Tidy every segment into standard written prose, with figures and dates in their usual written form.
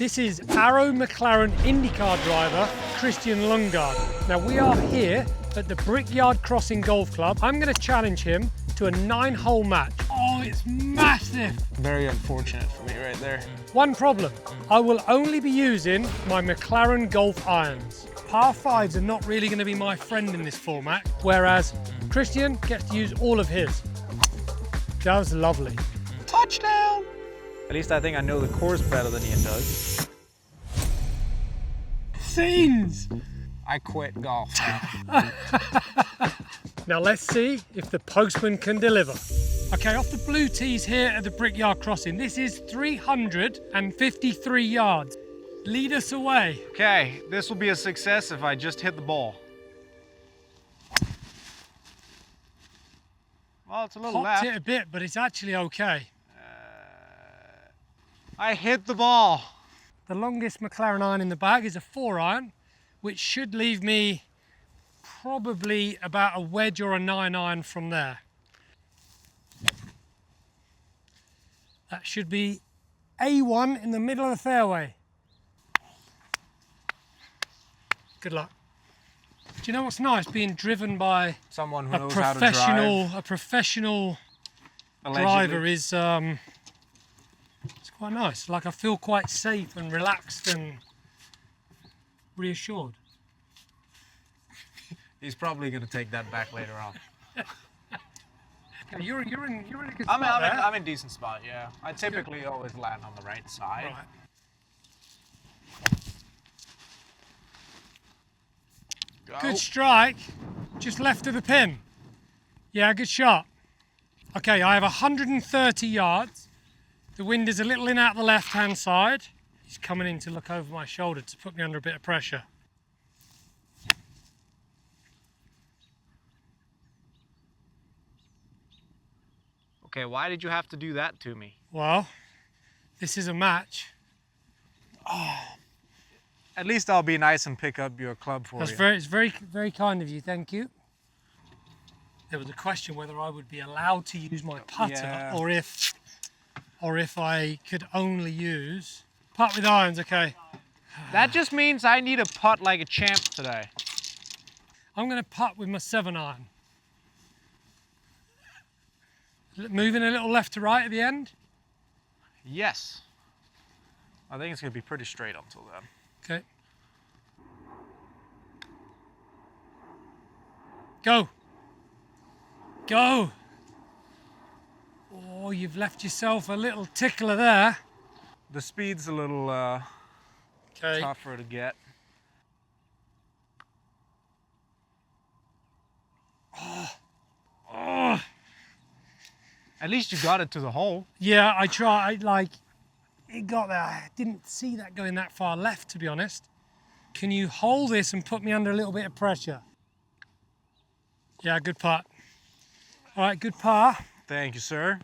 This is Arrow McLaren IndyCar driver, Christian Lundgaard. Now we are here at the Brickyard Crossing Golf Club. I'm going to challenge him to a 9-hole match. Oh, it's massive. Very unfortunate for me right there. One problem, I will only be using my McLaren golf irons. Par 5s are not really going to be my friend in this format, whereas Christian gets to use all of his. That was lovely. Touchdown! At least I think I know the course better than Ian does. Scenes! I quit golf now. Now let's see if the Postman can deliver. Okay, off the blue tees here at the Brickyard Crossing. This is 353 yards. Lead us away. Okay, this will be a success if I just hit the ball. Well, it's a little left. Popped it a bit, but it's actually okay. I hit the ball. The longest McLaren iron in the bag is a 4-iron, which should leave me probably about a wedge or a 9-iron from there. That should be A1 in the middle of the fairway. Good luck. Do you know what's nice? Being driven by someone who knows how to drive. A professional Allegedly. driver is it's quite nice. Like I feel quite safe and relaxed and reassured. He's probably going to take that back later on. Okay, you're in a good I'm spot there. in a decent spot, yeah. I typically always land on the right side. Right. Go. Good strike, just left of the pin. Yeah, good shot. Okay, I have 130 yards. The wind is a little in out the left-hand side. He's coming in to look over my shoulder to put me under a bit of pressure. Okay, why did you have to do that to me? Well, this is a match. At least I'll be nice and pick up your club for you. It's very kind of you, thank you. There was a question whether I would be allowed to use my putter, Yeah. or if I could only use putt with irons. Okay. That just means I need a putt like a champ today. I'm going to putt with my 7-iron. Moving a little left to right at the end. Yes. I think it's going to be pretty straight until then. Okay. Go. Go. Oh, you've left yourself a little tickler there. The speed's a little Okay. tougher to get. Oh. At least you got it to the hole. Yeah, I tried. Like, it got there. I didn't see that going that far left, to be honest. Can you hold this and put me under a little bit of pressure? Yeah, good putt. All right, good par. Thank you, sir.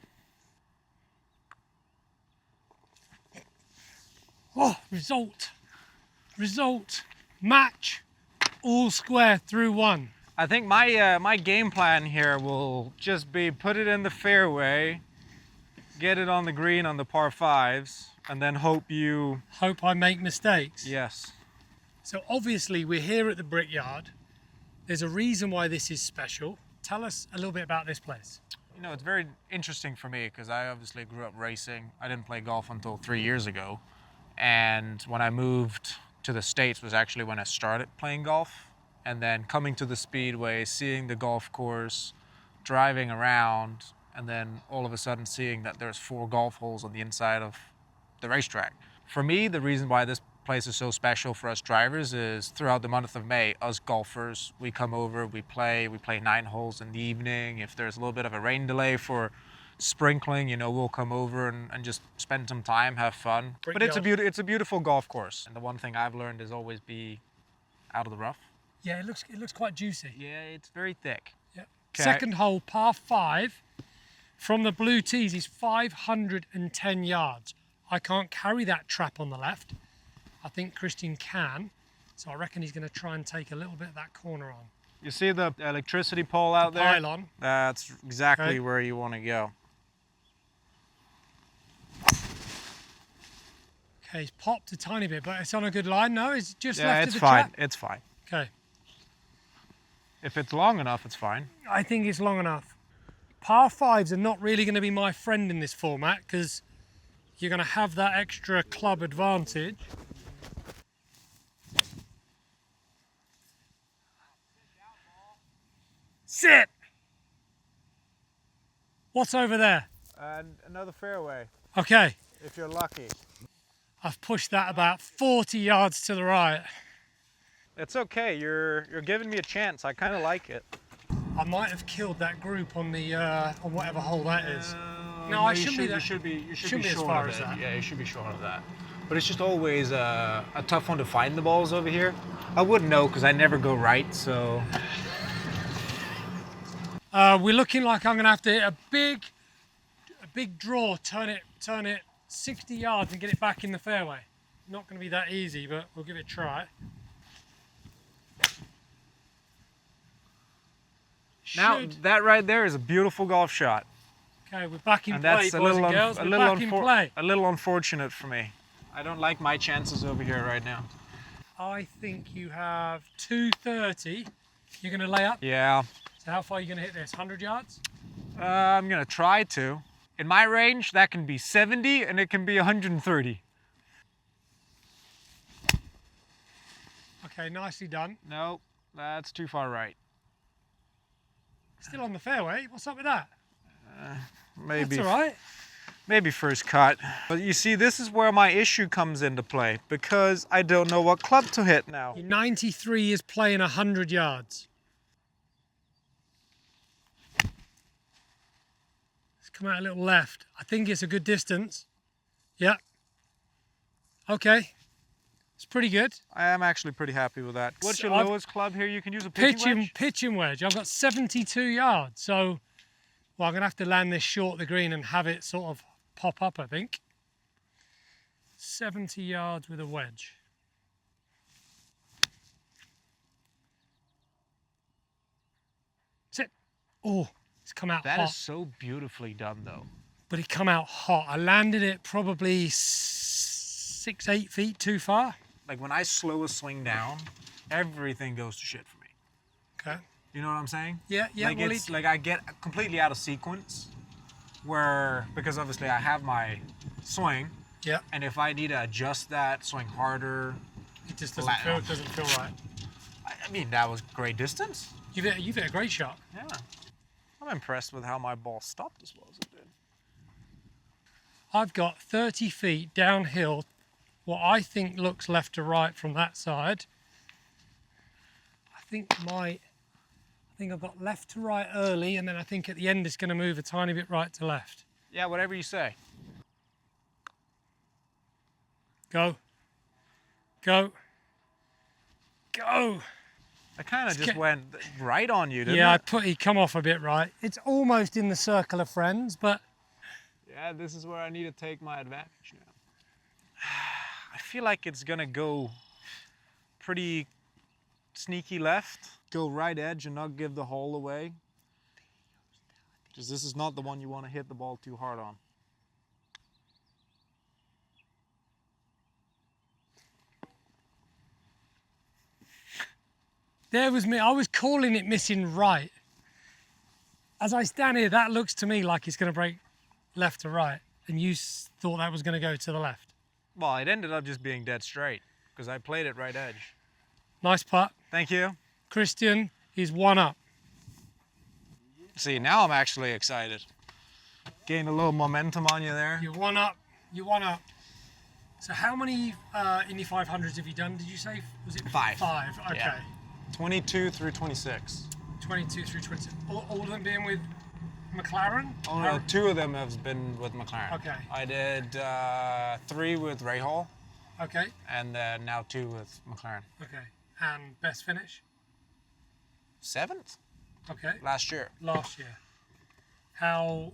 Oh, result, match, all square through one. I think my game plan here will just be put it in the fairway, get it on the green on the par 5s, and then hope I make mistakes. Yes. So obviously we're here at the Brickyard. There's a reason why this is special. Tell us a little bit about this place. You know, it's very interesting for me because I obviously grew up racing. I didn't play golf until 3 years ago. And when I moved to the States was actually when I started playing golf. And then coming to the Speedway, seeing the golf course, driving around, and then all of a sudden seeing that there's 4 golf holes on the inside of the racetrack. For me, the reason why this place is so special for us drivers is throughout the month of May, us golfers, we come over, we play 9 holes in the evening. If there's a little bit of a rain delay for sprinkling, you know, we'll come over and just spend some time, have fun. But it's a beautiful golf course. And the one thing I've learned is always be out of the rough. Yeah, it looks quite juicy. Yeah, it's very thick. Yeah. Okay. Second hole, par 5, from the blue tees is 510 yards. I can't carry that trap on the left. I think Christian can, so I reckon he's going to try and take a little bit of that corner on. You see the electricity pole out there? Pylon. That's exactly Okay. where you want to go. Okay, he's popped a tiny bit, but it's on a good line. No, it's just Yeah, left it's of the fine. trap. It's fine. Okay. If it's long enough, it's fine. I think it's long enough. Par fives are not really going to be my friend in this format because you're going to have that extra club advantage. Sit! What's over there? And another fairway, Okay, if you're lucky. I've pushed that about 40 yards to the right. It's okay. You're giving me a chance. I kind of like it. I might have killed that group on the on whatever hole that is. No, I shouldn't be that. You shouldn't be as far as that. Yeah, you should be short of that. But it's just always a tough one to find the balls over here. I wouldn't know because I never go right, so. We're looking like I'm gonna have to hit a big draw, turn it 60 yards and get it back in the fairway. Not gonna be that easy, but we'll give it a try. Now that right there is a beautiful golf shot. Okay, we're back in And play, that's boys and girls. We're back in play. a little unfortunate for me. I don't like my chances over here right now. I think you have 230. You're gonna lay up. Yeah. So how far are you gonna hit this? 100 yards? I'm gonna try to. In my range, that can be 70 and it can be 130. Okay, nicely done. No, that's too far right. Still on the fairway. What's up with that? Maybe. That's all right. Maybe first cut. But you see, this is where my issue comes into play because I don't know what club to hit now. 93 is playing 100 yards. Let's come out a little left. I think it's a good distance. Yeah. Okay. It's pretty good. I am actually pretty happy with that. What's your lowest club here? You can use a Pitching wedge. I've got 72 yards. So, well, I'm going to have to land this short the green and have it sort of pop up, I think. 70 yards with a wedge. Sit. Oh, it's come out hot. That is so beautifully done, though. But it come out hot. I landed it probably 6-8 feet too far. Like when I slow a swing down, everything goes to shit for me. Okay. You know what I'm saying? Yeah. Like Well, it's like I get completely out of sequence, because obviously I have my swing, yeah. and if I need to adjust that, swing harder, It just doesn't feel right. I mean that was great distance. You've hit a great shot. Yeah, I'm impressed with how my ball stopped as well as it did. I've got 30 feet downhill, what I think looks left to right from that side. I think I've got left to right early, and then I think at the end it's going to move a tiny bit right to left. Yeah, whatever you say. Go. Go. Go. I kind of just went right on you, didn't Yeah, it? he come off a bit right. It's almost in the circle of friends, but Yeah, this is where I need to take my advantage now. I feel like it's gonna go pretty sneaky left. Go right edge and not give the hole away. Because this is not the one you want to hit the ball too hard on. there was me. I was calling it missing right. As I stand here, that looks to me like it's going to break left to right, and you thought that was going to go to the left. Well, it ended up just being dead straight because I played it right edge. Nice putt. Thank you. Christian, he's one up. See, now I'm actually excited. Gained a little momentum on you there. You're one up. You're one up. So how many Indy 500s have you done, did you say? Was it 5? 5, okay. Yeah. 22 through 26. 22 through 26. All of them being with McLaren? Oh no, 2 of them have been with McLaren. Okay. I did 3 with Ray Hall, Okay, and then now 2 with McLaren. okay. And best finish? 7th Okay, last year. last year. How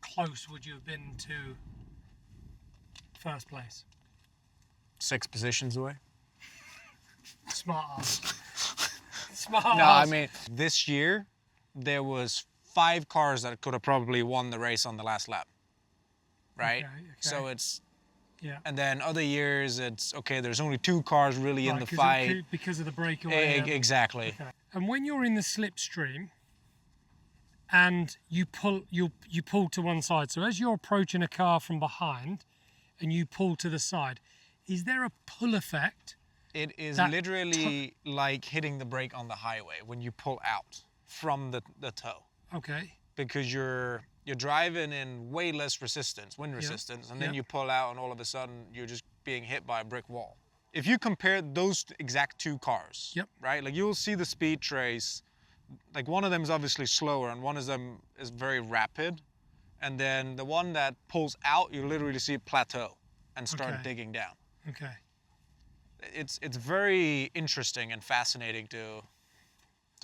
close would you have been to first place? 6 positions away. Smart ass. Smart No, ass. I mean this year there was 5 cars that could have probably won the race on the last lap. Right? Okay, okay. So it's Yeah. And then other years it's, okay, there's only 2 cars really in Right, the 'cause fight. because of the breakaway. Exactly. Okay. And when you're in the slipstream and you pull to one side, so as you're approaching a car from behind and you pull to the side, is there a pull effect? It is That literally like hitting the brake on the highway when you pull out from the toe. Okay. Because you're driving in way less resistance, wind resistance, and then you pull out and all of a sudden you're just being hit by a brick wall. If you compare those exact 2 cars, right? Like you'll see the speed trace, like one of them is obviously slower and one of them is very rapid. And then the one that pulls out, you literally see it plateau and start digging down. Okay. It's very interesting and fascinating to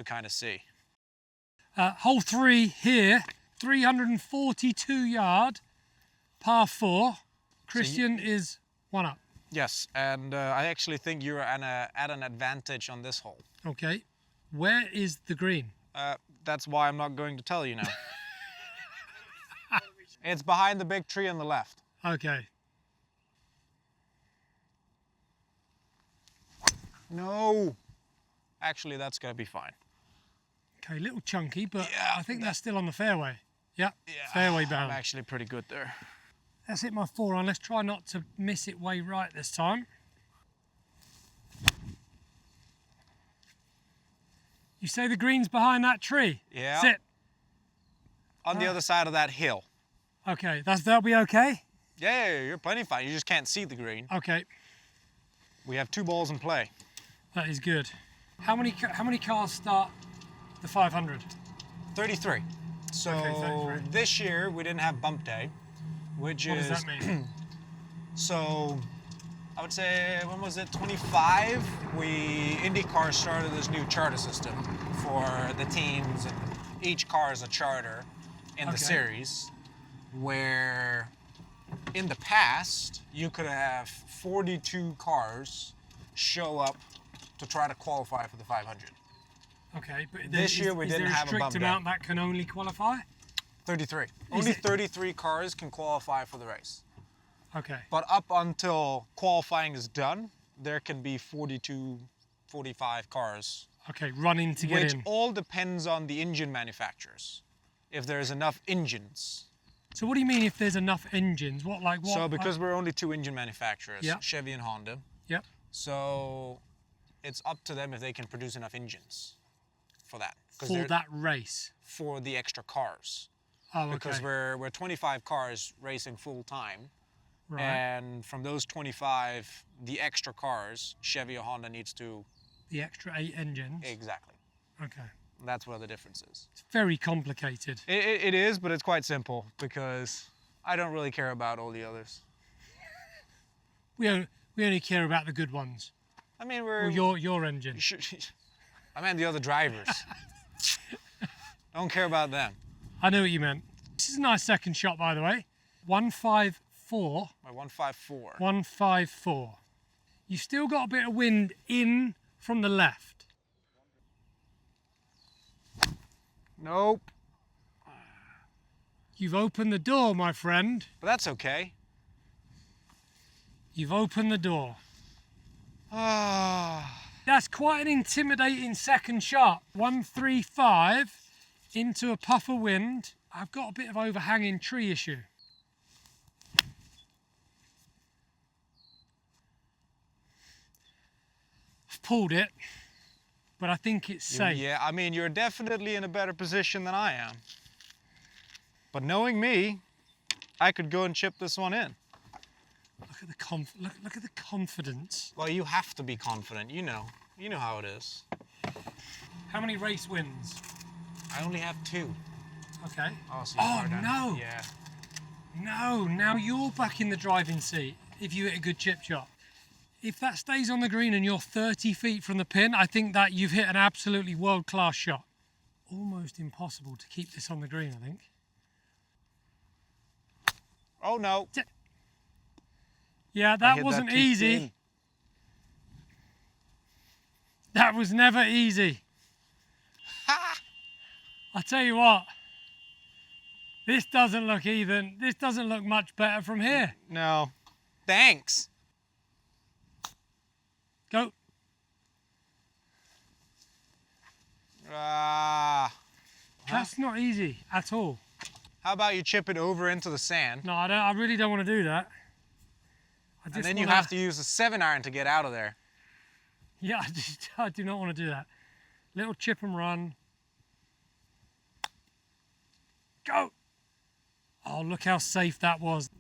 kind of see. Hole 3 here, 342 yard, par 4. Christian is 1 up. Yes, and I actually think you're at an advantage on this hole. Okay. Where is the green? That's why I'm not going to tell you now. It's behind the big tree on the left. Okay. No. Actually, that's going to be fine. Okay, a little chunky, but Yeah, I think that's still on the fairway. Yeah, fairway bound. I'm actually pretty good there. Let's hit my 4-iron. Let's try not to miss it way right this time. You say the green's behind that tree? Yeah. Sit. On the other side of that hill. Okay, that'll be okay? Yeah, you're plenty fine. You just can't see the green. Okay, We have 2 balls in play. that is good. How many cars start the 500? 33. So Okay, 33. this year we didn't have bump day, which What is... does that mean? So I would say, when was it, 25? IndyCar started this new charter system for the teams, and each car is a charter in the series, where in the past you could have 42 cars show up to try to qualify for the 500. Okay, but This year we didn't have a bump strict day. amount that can only qualify? 33. Only 33 cars can qualify for the race. Okay. But up until qualifying is done, there can be 42, 45 cars. Okay, running to get Which in. all depends on the engine manufacturers. If there's enough engines. So what do you mean if there's enough engines? What? So because we're only 2 engine manufacturers, Yeah. Chevy and Honda. Yep. So it's up to them if they can produce enough engines for that. For that race? For the extra cars. Oh, okay. Because we're 25 cars racing full time. Right. And from those 25, the extra cars, Chevy or Honda needs to... The extra 8 engines? Exactly. Okay. That's where the difference is. It's very complicated. It is, but it's quite simple because I don't really care about all the others. We only care about the good ones. I mean, Or your engine. I meant the other drivers. Don't care about them. I know what you meant. This is a nice second shot, by the way. 154. My 154. 154. You've still got a bit of wind in from the left. Nope. You've opened the door, my friend. But that's okay. You've opened the door. Ah. That's quite an intimidating second shot. 135 into a puff of wind. I've got a bit of overhanging tree issue. I've pulled it, but I think it's safe. Yeah, I mean, you're definitely in a better position than I am. But knowing me, I could go and chip this one in. Look at the look at the confidence. Well, you have to be confident. You know how it is. How many race wins? I only have 2. Okay. Oh, so you are down. No. Yeah. No, now you're back in the driving seat if you hit a good chip shot. If that stays on the green and you're 30 feet from the pin, I think that you've hit an absolutely world-class shot. Almost impossible to keep this on the green, I think. Oh, no. Yeah, that wasn't easy. That was never easy. I tell you what, this doesn't look even. This doesn't look much better from here. No. Thanks. Go. That's not easy at all. How about you chip it over into the sand? No, I really don't want to do that. And then you have to use a 7-iron to get out of there. Yeah, I do not want to do that. Little chip and run. Go. Oh, look how safe that was.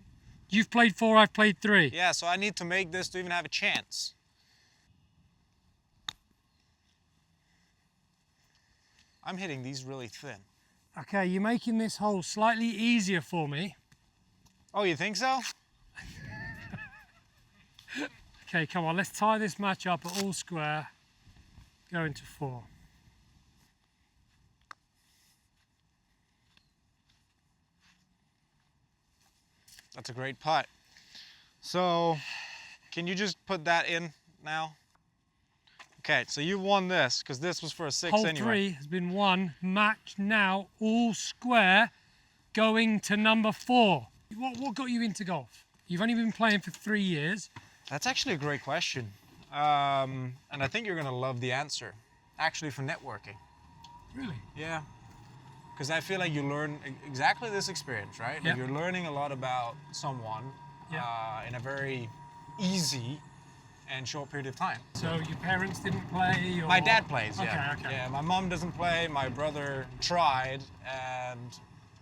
You've played 4, I've played 3. Yeah, so I need to make this to even have a chance. I'm hitting these really thin. Okay, you're making this hole slightly easier for me. Oh, you think so? Okay, come on, let's tie this match up at all square. Go into 4. That's a great putt. So, can you just put that in now? Okay, so you won this, because this was for a 6 Hole anyway. 3 has been won. Match now, all square, going to number 4. What got you into golf? You've only been playing for 3 years. That's actually a great question. And I think you're going to love the answer. Actually, for networking. Really? Yeah. Because I feel like you learn exactly this experience, right? Yeah. Like you're learning a lot about someone in a very easy and short period of time. So your parents didn't play? Or... My dad plays, yeah. Okay. Yeah, my mom doesn't play. My brother tried and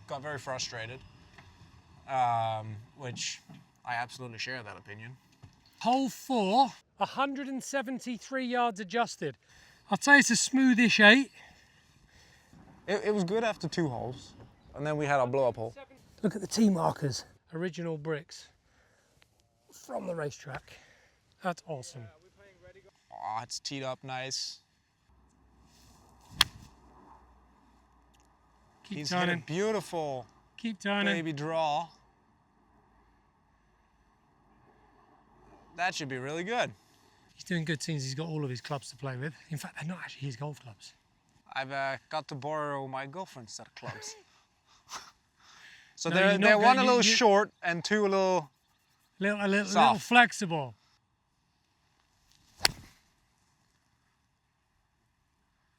got very frustrated, which I absolutely share that opinion. Hole 4, 173 yards adjusted. I'd say it's a smoothish 8. It was good after 2 holes, and then we had our blow-up hole. Look at the tee markers. Original bricks from the racetrack. That's awesome. Oh, it's teed up nice. He's hit a beautiful baby draw. That should be really good. He's doing good since he's got all of his clubs to play with. In fact, they're not actually his golf clubs. I've got to borrow my girlfriend's set of clubs. So No, they're one a little short and 2 a little little flexible.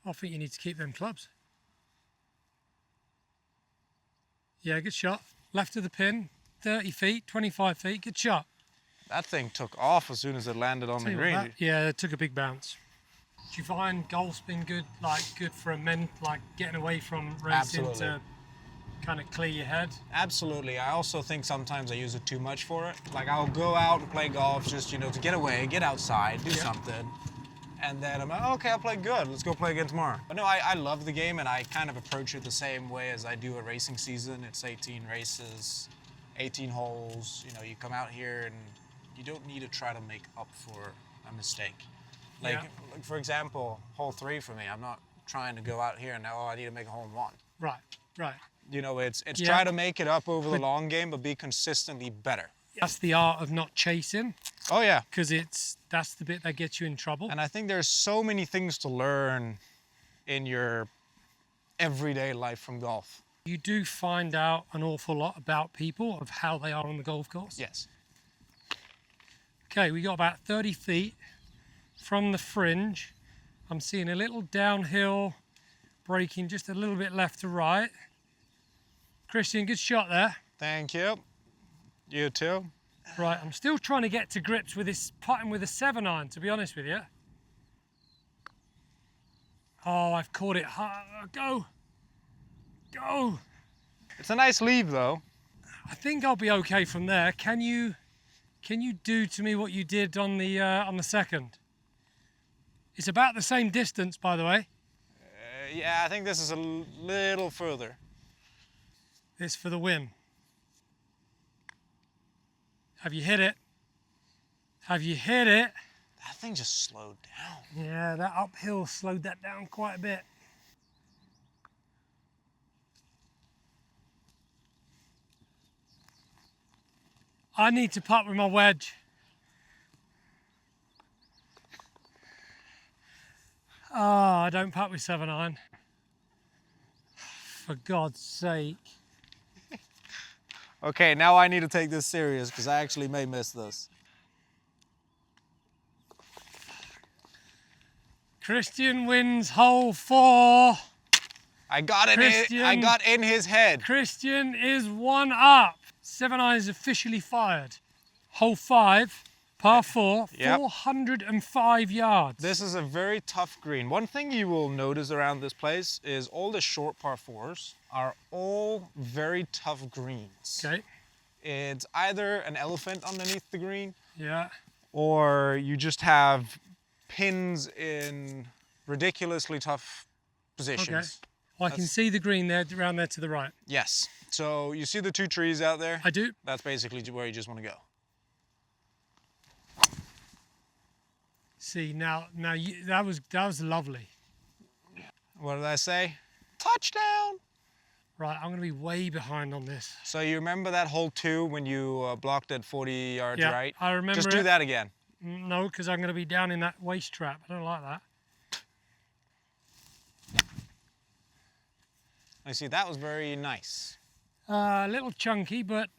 I think you need to keep them clubs. Yeah, good shot. Left of the pin, 30 feet, 25 feet, good shot. That thing took off as soon as it landed on the green. Yeah, it took a big bounce. Do you find golf's been good for a men, like getting away from racing to kind of clear your head? Absolutely. I also think sometimes I use it too much for it. Like I'll go out and play golf just, to get away, get outside, do something. And then I'm like, okay, I'll play good. Let's go play again tomorrow. But no, I love the game, and I kind of approach it the same way as I do a racing season. It's 18 races, 18 holes. You come out here and you don't need to try to make up for a mistake. Like for example, hole 3 for me, I'm not trying to go out here and I need to make a hole in 1. Right. It's try to make it up over the long game, but be consistently better. That's the art of not chasing. Oh yeah. Because that's the bit that gets you in trouble. And I think there's so many things to learn in your everyday life from golf. You do find out an awful lot about people, of how they are on the golf course. Yes. Okay, we got about 30 feet from the fringe. I'm seeing a little downhill, braking just a little bit left to right. Christian, good shot there. Thank you. You too. Right, I'm still trying to get to grips with this putting with a 7-iron, to be honest with you. Oh, I've caught it. Go. It's a nice leave though. I think I'll be okay from there. Can you do to me what you did on the second? It's about the same distance, by the way. Yeah, I think this is a little further. This for the win. Have you hit it? Have you hit it? That thing just slowed down. Yeah, that uphill slowed that down quite a bit. I need to putt with my wedge. Oh, I don't putt with 7-iron. For God's sake. Okay, now I need to take this serious because I actually may miss this. Christian wins hole 4. I got in his head. Christian is 1 up. 7 iron is officially fired. Hole 5, par 4, Yep. 405 yards. This is a very tough green. One thing you will notice around this place is all the short par 4s are all very tough greens. Okay. It's either an elephant underneath the green, Yeah. or you just have pins in ridiculously tough positions. Okay. I can see the green there, around there to the right. Yes. So you see the 2 trees out there? I do. That's basically where you just want to go. See, now that was lovely. What did I say? Touchdown! Right, I'm going to be way behind on this. So you remember that hole 2 when you blocked at 40 yards Yeah, right? I remember Just do it. that again. No, because I'm going to be down in that waste trap. I don't like that. I see, that was very nice. A little chunky, but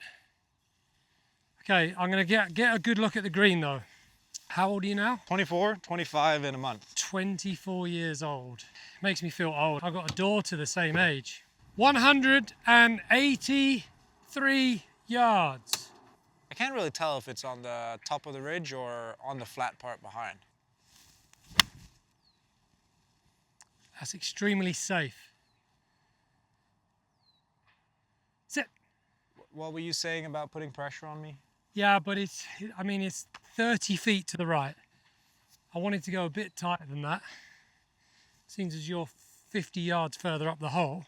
okay. I'm going to get a good look at the green though. How old are you now? 24, 25 in a month. 24 years old. Makes me feel old. I've got a daughter the same age. 183 yards. I can't really tell if it's on the top of the ridge or on the flat part behind. That's extremely safe. Sit. What were you saying about putting pressure on me? Yeah, but it's 30 feet to the right. I wanted to go a bit tighter than that. Seems as you're 50 yards further up the hole.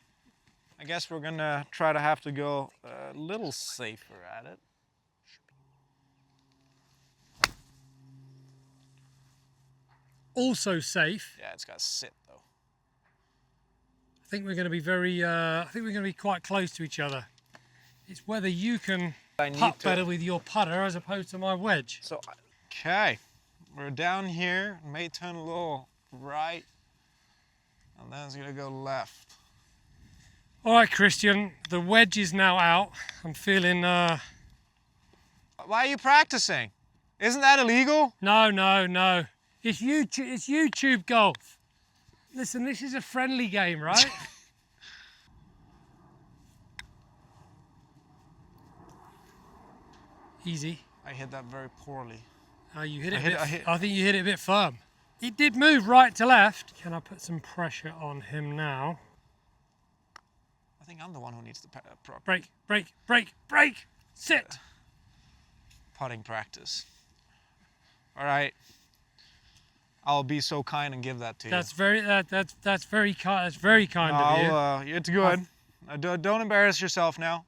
I guess we're gonna try to have to go a little safer at it. Also safe. Yeah, it's got to sit though. I think we're going to be quite close to each other. It's whether you can putt better with your putter as opposed to my wedge. So, okay, we're down here. May turn a little right, and then it's gonna go left. All right, Christian, the wedge is now out. I'm feeling, Why are you practicing? Isn't that illegal? No. It's YouTube golf. Listen, this is a friendly game, right? Easy. I hit that very poorly. Oh, you hit it I think you hit it a bit firm. It did move right to left. Can I put some pressure on him now? I think I'm the one who needs the Break. Sit. putting practice. All right. I'll be so kind and give that to you. That's very kind. That's very kind of you. It's good. Don't embarrass yourself now.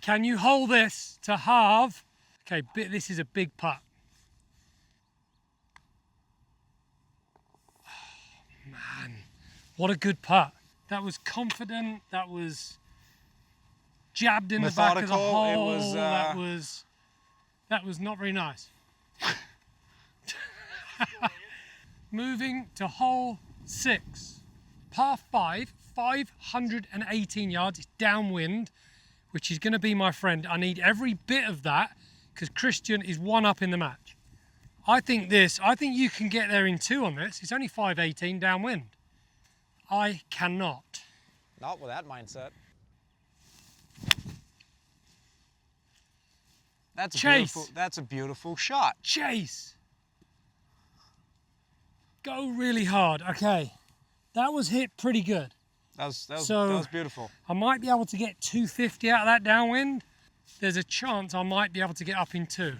Can you hold this to halve? Okay, this is a big putt. Oh, man, what a good putt. That was confident. That was jabbed in the back of the hole. That was not very nice. Moving to hole 6, par 5, 518 yards. It's downwind, which is going to be my friend. I need every bit of that because Christian is 1 up in the match. I think you can get there in 2 on this. It's only 518 downwind. I cannot. Not with that mindset. That's a beautiful shot. Chase. Go really hard. Okay. That was hit pretty good. That was beautiful. I might be able to get 250 out of that downwind. There's a chance I might be able to get up in 2.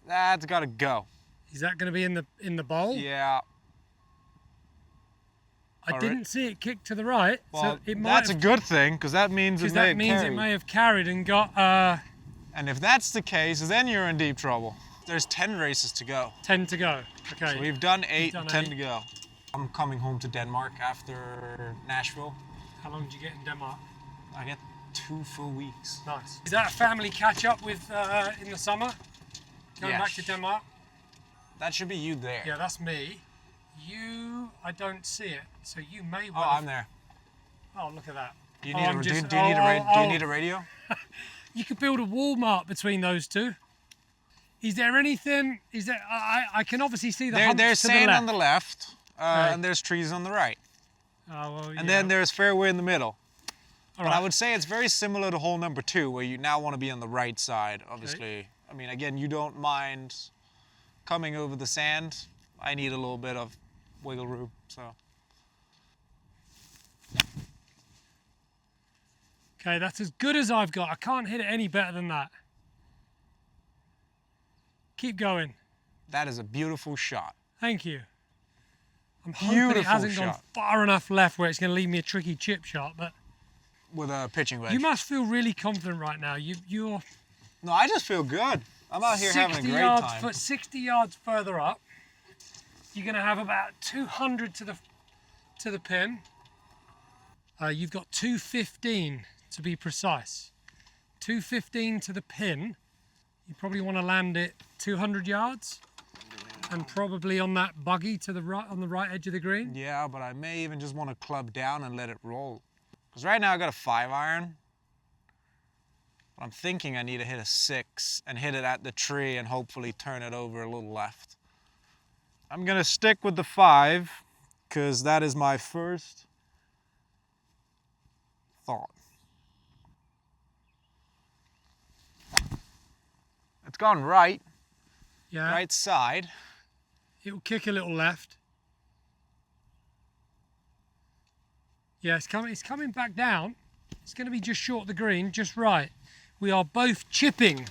That's got to go. Is that going to be in the bowl? Yeah. I didn't see it kick to the right, well, so it might. That's a good thing because that means it may have carried and got. And if that's the case, then you're in deep trouble. There's 10 races to go. 10 to go. Okay. So we've done 8, 10 to go. I'm coming home to Denmark after Nashville. How long did you get in Denmark? I get 2 full weeks. Nice. Is that a family catch up with in the summer? Going back to Denmark? That should be you there. Yeah, that's me. I don't see it, so you may well. Oh, I'm there. Oh, look at that. Do you need a radio? You could build a Walmart between those two. Is there anything? Is there? I can obviously see the humps There's to the sand left. on the left, Okay. and there's trees on the right. Oh, well, And then there's fairway in the middle. All But right. I would say it's very similar to hole number 2, where you now want to be on the right side, obviously. I mean, again, you don't mind coming over the sand. I need a little bit of wiggle room, so. Okay, that's as good as I've got. I can't hit it any better than that. Keep going. That is a beautiful shot. Thank you. I'm hoping it hasn't gone far enough left where it's going to leave me a tricky chip shot, but With a pitching wedge. you must feel really confident right now. You're No, I just feel good. I'm out here having a 60 great yards, time. 60 yards further up. You're going to have about 200 to the pin. You've got 215 to be precise. 215 to the pin. You probably want to land it 200 yards, and probably on that buggy to the right, on the right edge of the green. Yeah, but I may even just want to club down and let it roll. Because right now I got a 5-iron. I'm thinking I need to hit a 6 and hit it at the tree and hopefully turn it over a little left. I'm gonna stick with the 5 because that is my first thought. It's gone right, Yeah. right side. It will kick a little left. Yeah, it's coming back down. It's going to be just short of the green, just right. We are both chipping.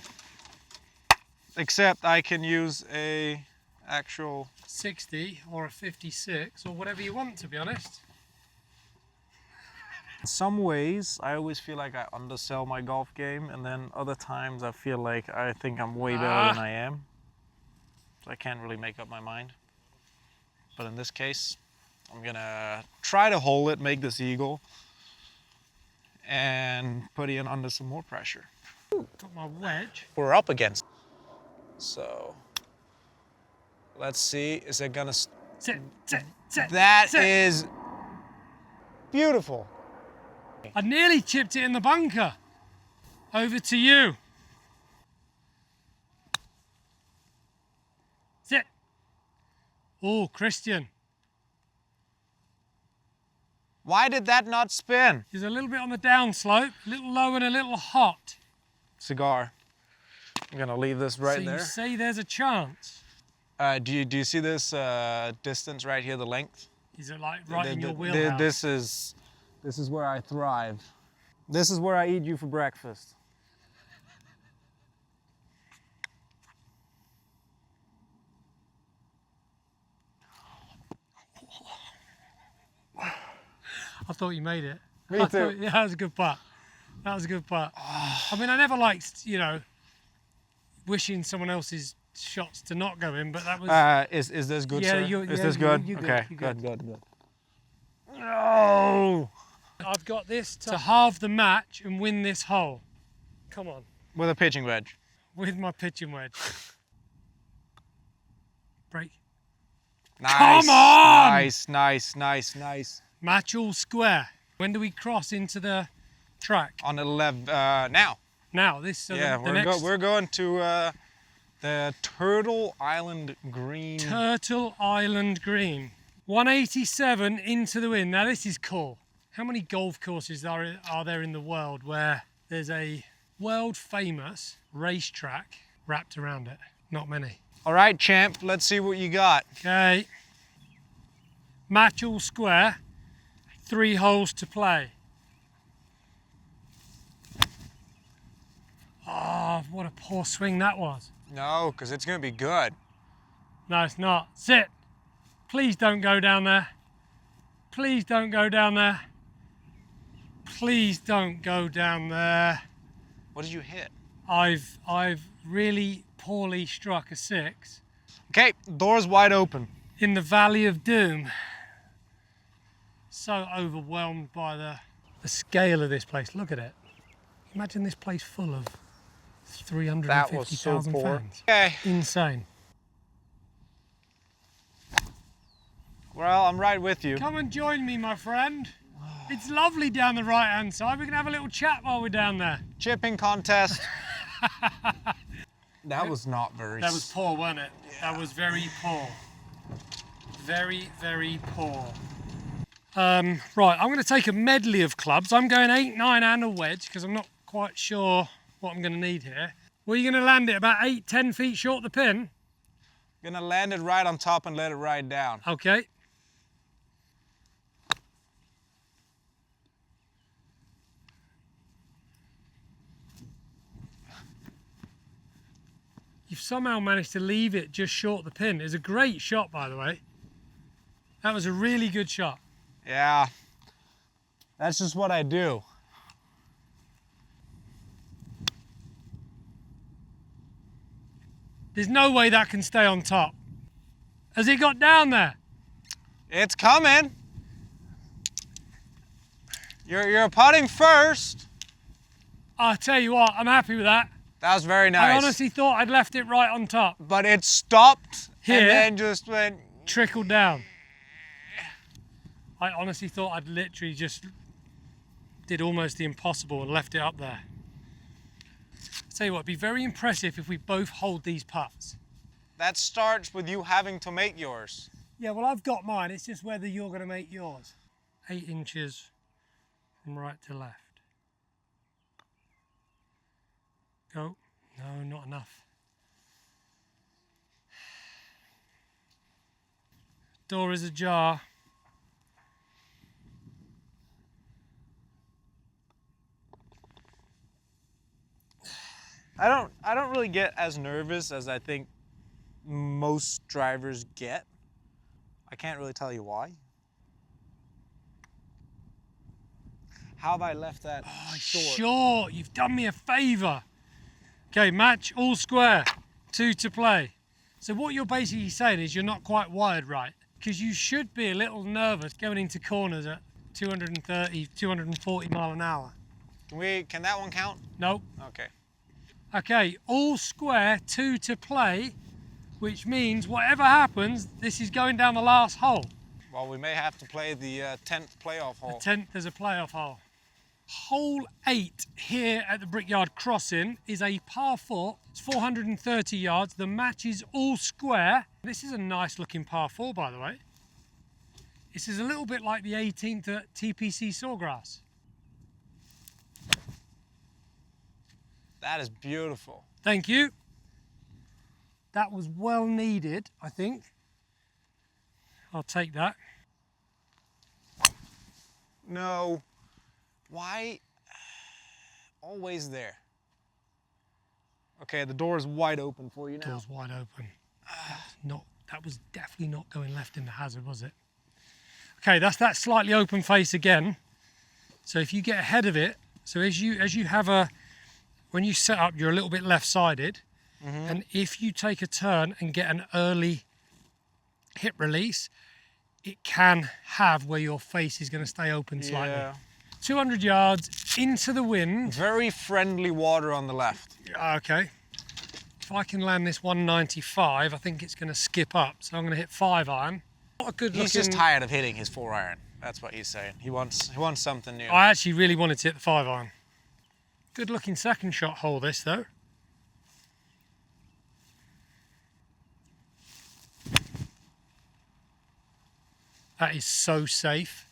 Except I can use a actual 60 or a 56 or whatever you want, to be honest. In some ways, I always feel like I undersell my golf game, and then other times I feel like I think I'm way better than I am. So I can't really make up my mind. But in this case, I'm gonna try to hold it, make this eagle, and put it in under some more pressure. Got my wedge. We're up against. So let's see, is it gonna... Sit. That is beautiful. I nearly chipped it in the bunker. Over to you. Sit. Oh, Christian. Why did that not spin? He's a little bit on the downslope, a little low and a little hot. Cigar. I'm gonna leave this right so there. you say there's a chance. Do you see this distance right here, the length? Is it like right in your wheelhouse? This is where I thrive. This is where I eat you for breakfast. I thought you made it. Me I too. thought, yeah, that was a good putt. That was a good putt. I mean, I never liked, wishing someone else's shots to not go in, but that was... Is this good, Yeah, sir? you're Is this good? you're good, Okay, you're good. good. No! I've got this to halve the match and win this hole. Come on, With a pitching wedge. with my pitching wedge. Break. Nice. Come on! Nice. Match all square. When do we cross into the track? On the left, now. Now, this Yeah, the next we're going to the Turtle Island Green. Turtle Island Green. 187 into the wind. Now this is cool. How many golf courses are there in the world where there's a world famous racetrack wrapped around it? Not many. All right, champ, let's see what you got. Okay. Match all square. 3 holes to play. Oh, what a poor swing that was. No, because it's going to be good. No, it's not. Sit. Please don't go down there. Please don't go down there. Please don't go down there. What did you hit? I've really poorly struck a 6 Okay, door's wide open. in the Valley of Doom. So overwhelmed by the scale of this place. Look at it. Imagine this place full of That was so 350,000 poor. fans. Okay, Insane. well, I'm right with you. Come and join me, my friend. It's lovely down the right-hand side. We can have a little chat while we're down there. Chipping contest. That was not very... That was poor, wasn't it? Yeah. That was very poor. Very, very poor. Right, I'm going to take a medley of clubs. I'm going 8, 9 and a wedge because I'm not quite sure what I'm going to need here. Well, you're going to land it about 8, 10 feet short of the pin? Going to land it right on top and let it ride down. Okay. You've somehow managed to leave it just short of the pin. It's a great shot, by the way. That was a really good shot. Yeah, that's just what I do. There's no way that can stay on top. Has it got down there? It's coming. You're putting first. I'll tell you what, I'm happy with that. That was very nice. I honestly thought I'd left it right on top. But it stopped here, and then just went... Trickled down. I honestly thought I'd literally just did almost the impossible and left it up there. I'll tell you what, it'd be very impressive if we both hold these putts. That starts with you having to make yours. Yeah, well, I've got mine. It's just whether you're going to make yours. 8 inches from right to left. Go. No, not enough. Door is ajar. I don't really get as nervous as I think most drivers get. I can't really tell you why. How have I left that short? Sure, you've done me a favour. Okay, match all square, 2 to play. So what you're basically saying is you're not quite wired right, because you should be a little nervous going into corners at 230, 240 mile an hour. Can that one count? Nope. Okay. Okay, all square, 2 to play, which means whatever happens, this is going down the last hole. Well, we may have to play the 10th playoff hole. The 10th is a playoff hole. Hole 8 here at the Brickyard crossing is a par 4. It's 430 yards. The match is all square. This is a nice looking par 4, by the way. This is a little bit like the 18th at TPC Sawgrass. That is beautiful. Thank you. That was well needed, I think. I'll take that. No. Why? Always there. Okay, the door is wide open for you now. Door's wide open. That was definitely not going left in the hazard, was it? Okay, that's that slightly open face again. So if you get ahead of it, so as you have a, when you set up, you're a little bit left-sided, and if you take a turn and get an early hip release, it can have where your face is going to stay open slightly. Yeah. 200 yards into the wind. Very friendly water on the left. Okay. If I can land this 195, I think it's going to skip up. So I'm going to hit 5-iron. Not a good looking... He's just tired of hitting his 4-iron. That's what he's saying. He wants something new. I actually really wanted to hit the 5-iron. Good looking second shot hole this though. That is so safe.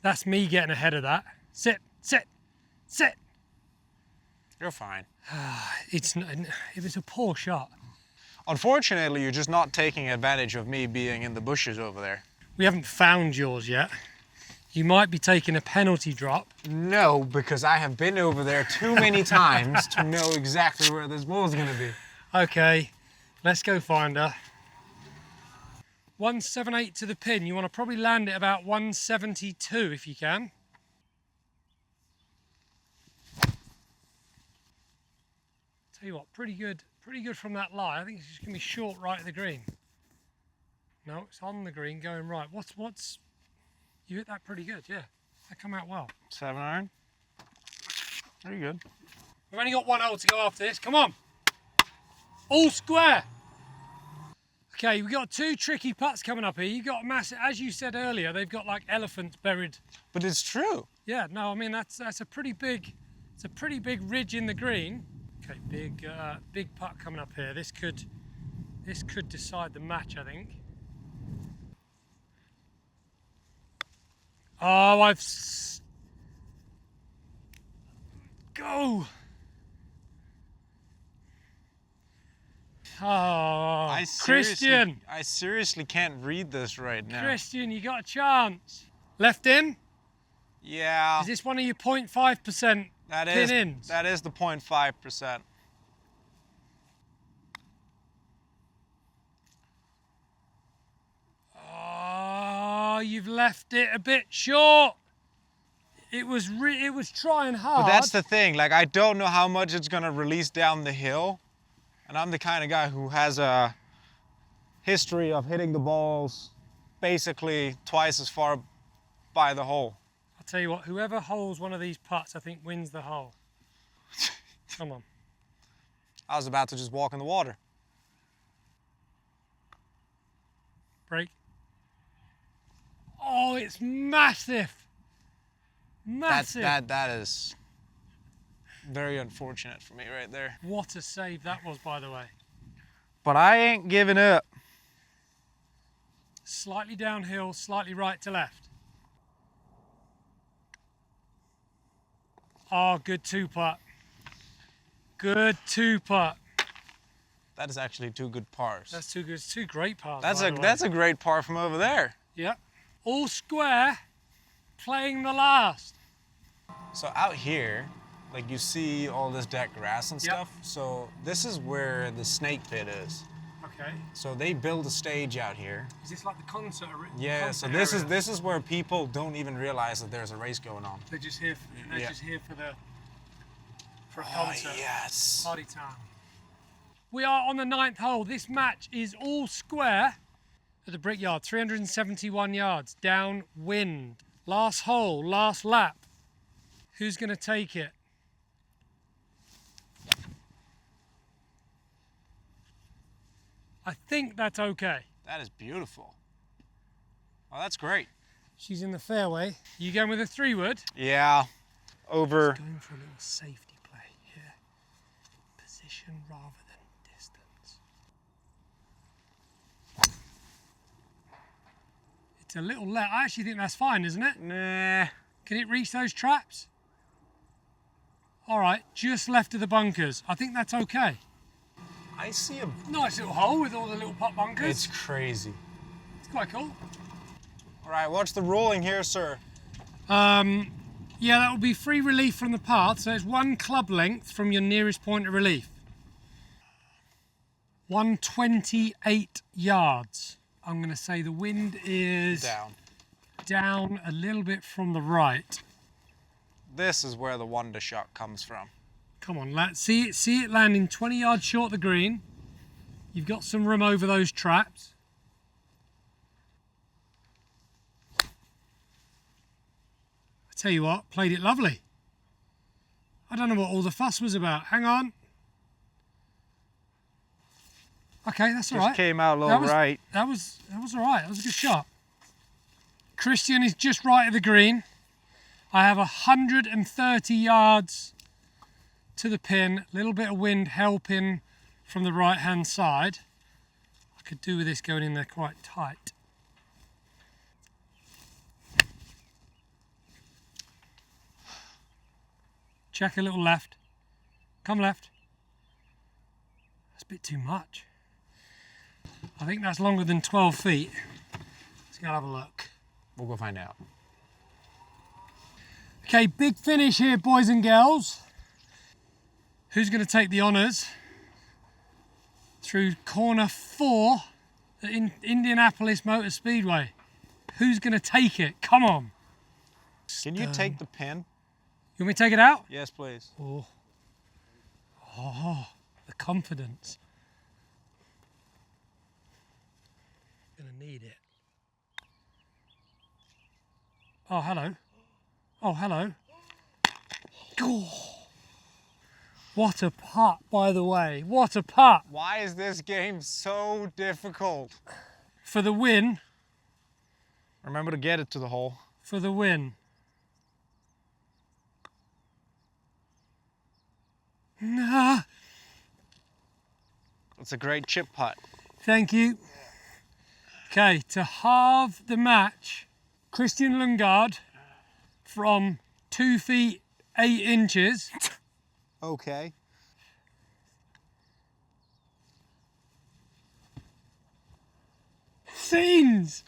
That's me getting ahead of that. Sit, sit, sit. You're fine. It was a poor shot. Unfortunately, you're just not taking advantage of me being in the bushes over there. We haven't found yours yet. You might be taking a penalty drop. No, because I have been over there too many times to know exactly where this ball's gonna be. Okay, let's go find her. 178 to the pin. You want to probably land it about 172 if you can. Tell you what, pretty good from that lie. I think it's just gonna be short right at the green. No, it's on the green going right. What's? You hit that pretty good, yeah. That come out well. 7-iron. Very good. We've only got one hole to go after this. Come on. All square. Okay, we've got 2 tricky putts coming up here. You've got massive, as you said earlier, they've got like elephants buried. But it's true. Yeah, no, I mean, that's a pretty big, it's a pretty big ridge in the green. Okay, big putt coming up here. This could decide the match, I think. Oh, go. Oh, Christian. I seriously can't read this right now. Christian, you got a chance. Left in? Yeah. Is this one of your 0.5% pin ins? That is the 0.5%. Oh, you've left it a bit short. It was trying hard. But that's the thing. Like, I don't know how much it's gonna release down the hill, and I'm the kind of guy who has a history of hitting the balls basically twice as far by the hole. I'll tell you what. Whoever holds one of these putts, I think, wins the hole. Come on. I was about to just walk in the water. Break. Oh, it's massive. Massive. That is very unfortunate for me right there. What a save that was, by the way. But I ain't giving up. Slightly downhill, slightly right to left. Oh, good 2-putt. Good 2-putt. That is actually 2 good pars. That's 2 good. It's 2 great pars. That's a great par from over there. Yep. All square, playing the last. So out here, like, you see all this deck grass and stuff. So this is where the snake pit is. Okay. So they build a stage out here. Is this like the concert? Yeah. So this is where people don't even realize that there's a race going on. They're just here. Just here for a concert. Yes. Party time. We are on the 9th hole. This match is all square at the Brickyard. 371 yards downwind. Last hole, last lap. Who's going to take it? I think that's okay. That is beautiful. Oh, that's great. She's in the fairway. You going with a 3-wood? Yeah. Over. Just going for a little safety play here. Position rather than distance. It's a little left. I actually think that's fine, isn't it? Nah. Can it reach those traps? All right, just left of the bunkers. I think that's okay. I see a Nice little hole with all the little putt bunkers. It's crazy. It's quite cool. All right, watch the rolling here, sir. Yeah, that will be free relief from the path. So it's 1 club length from your nearest point of relief. 128 yards. I'm going to say the wind is down a little bit from the right. This is where the wonder shot comes from. Come on, let's see it landing 20 yards short of the green. You've got some room over those traps. I tell you what, played it lovely. I don't know what all the fuss was about. Hang on. Okay, that's all right. Just came out a little right. That was all right. That was a good shot. Christian is just right of the green. I have 130 yards to the pin. A little bit of wind helping from the right-hand side. I could do with this going in there quite tight. Check a little left. Come left. That's a bit too much. I think that's longer than 12 feet. Let's go have a look. We'll go find out. Okay, big finish here, boys and girls. Who's going to take the honours? Through corner 4 at Indianapolis Motor Speedway. Who's going to take it? Come on. Can you take the pin? You want me to take it out? Yes, please. Oh, the confidence. Gonna need it. Oh, hello. Oh, hello. Oh. What a putt, by the way. What a putt. Why is this game so difficult? For the win. Remember to get it to the hole. For the win. Nah. It's a great chip putt. Thank you. Okay, to halve the match, Christian Lundgaard from 2 feet 8 inches. Okay. Scenes.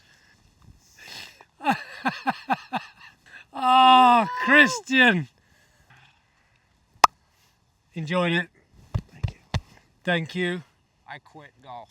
Ah, Christian. Enjoying it. Thank you. Thank you. I quit golf.